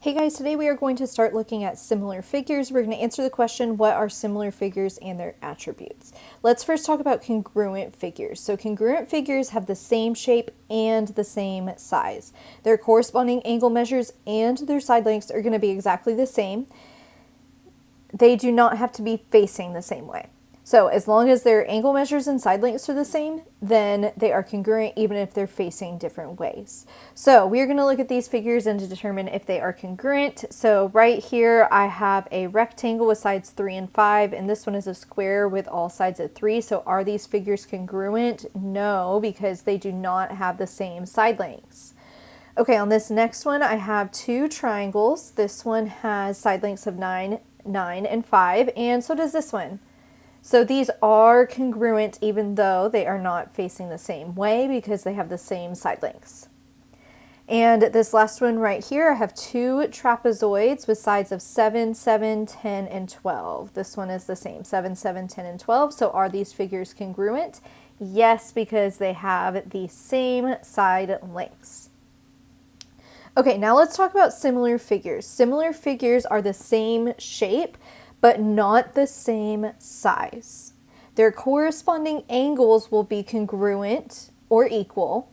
Hey guys, today we are going to start looking at similar figures. We're going to answer the question, what are similar figures and their attributes? Let's first talk about congruent figures. So congruent figures have the same shape and the same size. Their corresponding angle measures and their side lengths are going to be exactly the same. They do not have to be facing the same way. So as long as their angle measures and side lengths are the same, then they are congruent even if they're facing different ways. So we're going to look at these figures and to determine if they are congruent. So right here I have a rectangle with sides 3 and 5, and this one is a square with all sides of 3. So are these figures congruent? No, because they do not have the same side lengths. Okay, on this next one I have two triangles. This one has side lengths of 9, 9, and 5, and so does this one. So these are congruent even though they are not facing the same way because they have the same side lengths. And this last one right here, I have two trapezoids with sides of 7, 7, 10, and 12. This one is the same, 7, 7, 10, and 12. So are these figures congruent? Yes, because they have the same side lengths. Okay, now let's talk about similar figures. Similar figures are the same shape, but not the same size. Their corresponding angles will be congruent or equal,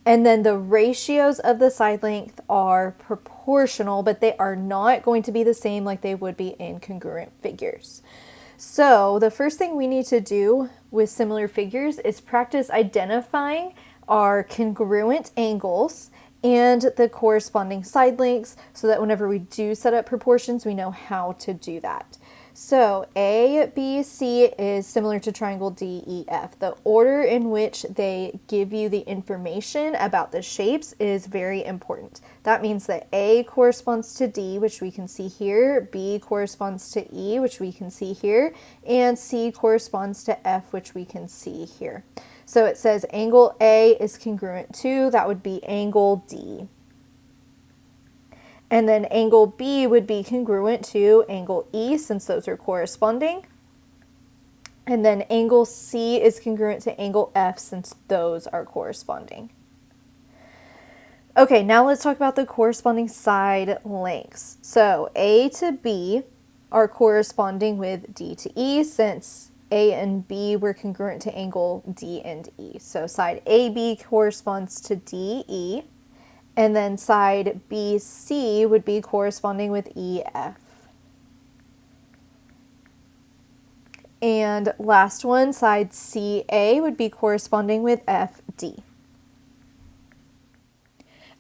and then the ratios of the side length are proportional, but they are not going to be the same like they would be in congruent figures. So the first thing we need to do with similar figures is practice identifying our congruent angles and the corresponding side lengths so that whenever we do set up proportions, we know how to do that. So A, B, C is similar to triangle D, E, F. The order in which they give you the information about the shapes is very important. That means that A corresponds to D, which we can see here, B corresponds to E, which we can see here, and C corresponds to F, which we can see here. So it says angle A is congruent to, that would be angle D. And then angle B would be congruent to angle E, since those are corresponding. And then angle C is congruent to angle F, since those are corresponding. Okay, now let's talk about the corresponding side lengths. So A to B are corresponding with D to E, since A and B were congruent to angle D and E. So side AB corresponds to DE. And then side BC would be corresponding with EF. And last one, side CA would be corresponding with FD.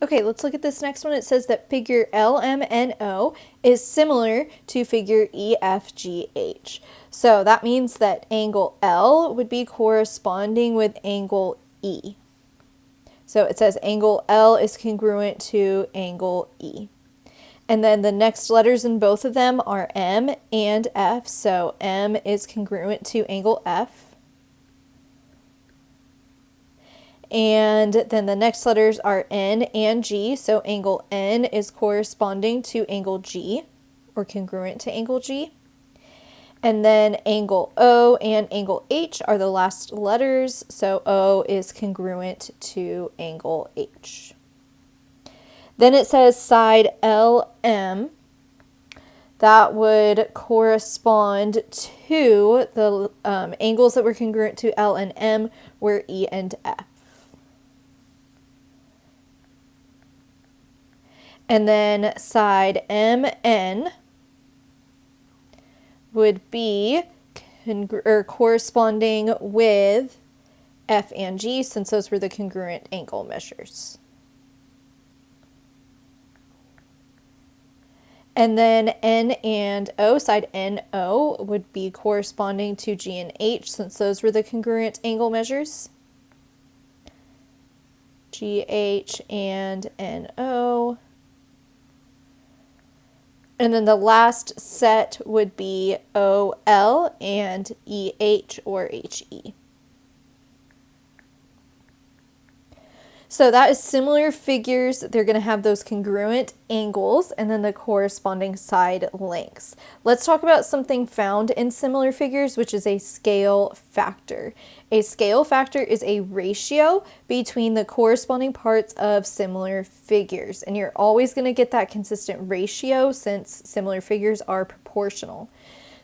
Okay, let's look at this next one. It says that figure LMNO is similar to figure EFGH. So that means that angle L would be corresponding with angle E. So it says angle L is congruent to angle E. And then the next letters in both of them are M and F. So M is congruent to angle F. And then the next letters are N and G. So angle N is corresponding to angle G, or congruent to angle G. And then angle O and angle H are the last letters, so O is congruent to angle H. Then it says side LM, that would correspond to the angles that were congruent to L and M were E and F. And then side MN would be corresponding with F and G, since those were the congruent angle measures. And then N and O, side NO, would be corresponding to G and H, since those were the congruent angle measures. GH and NO. And then the last set would be OL and EH or HE. So that is similar figures. They're going to have those congruent angles and then the corresponding side lengths. Let's talk about something found in similar figures, which is a scale factor. A scale factor is a ratio between the corresponding parts of similar figures. And you're always going to get that consistent ratio since similar figures are proportional.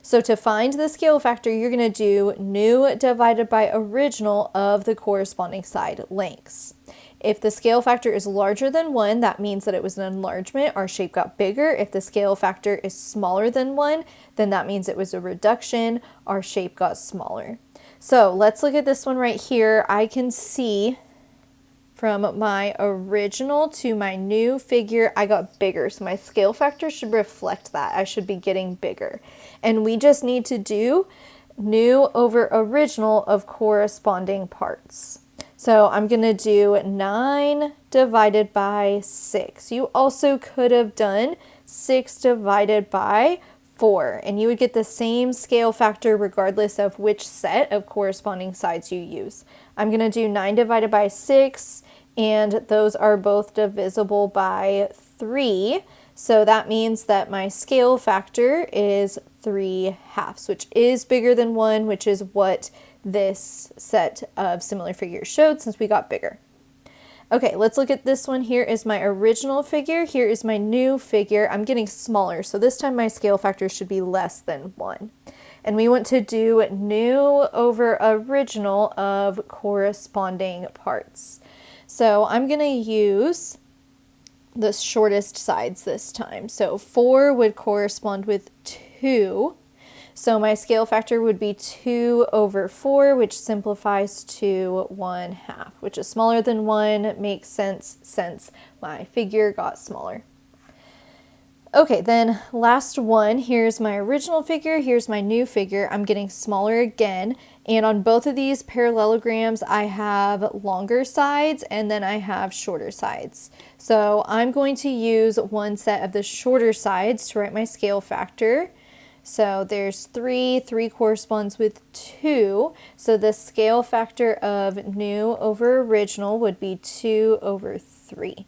So to find the scale factor, you're going to do new divided by original of the corresponding side lengths. If the scale factor is larger than 1, that means that it was an enlargement. Our shape got bigger. If the scale factor is smaller than 1, then that means it was a reduction. Our shape got smaller. So let's look at this one right here. I can see from my original to my new figure, I got bigger. So my scale factor should reflect that. I should be getting bigger. And we just need to do new over original of corresponding parts. So I'm going to do 9 divided by 6. You also could have done 6 divided by 4, and you would get the same scale factor regardless of which set of corresponding sides you use. I'm going to do 9 divided by 6, and those are both divisible by 3. So that means that my scale factor is 3/2, which is bigger than 1, which is what this set of similar figures showed since we got bigger. Okay, let's look at this one. Here is my original figure. Here is my new figure. I'm getting smaller, so this time my scale factor should be less than 1. And we want to do new over original of corresponding parts. So I'm going to use the shortest sides this time. So 4 would correspond with 2. So my scale factor would be 2 over 4, which simplifies to 1/2, which is smaller than 1. Makes sense since my figure got smaller. Okay, then last one. Here's my original figure. Here's my new figure. I'm getting smaller again. And on both of these parallelograms, I have longer sides and then I have shorter sides. So I'm going to use one set of the shorter sides to write my scale factor. So there's 3 corresponds with 2. So the scale factor of new over original would be 2 over 3.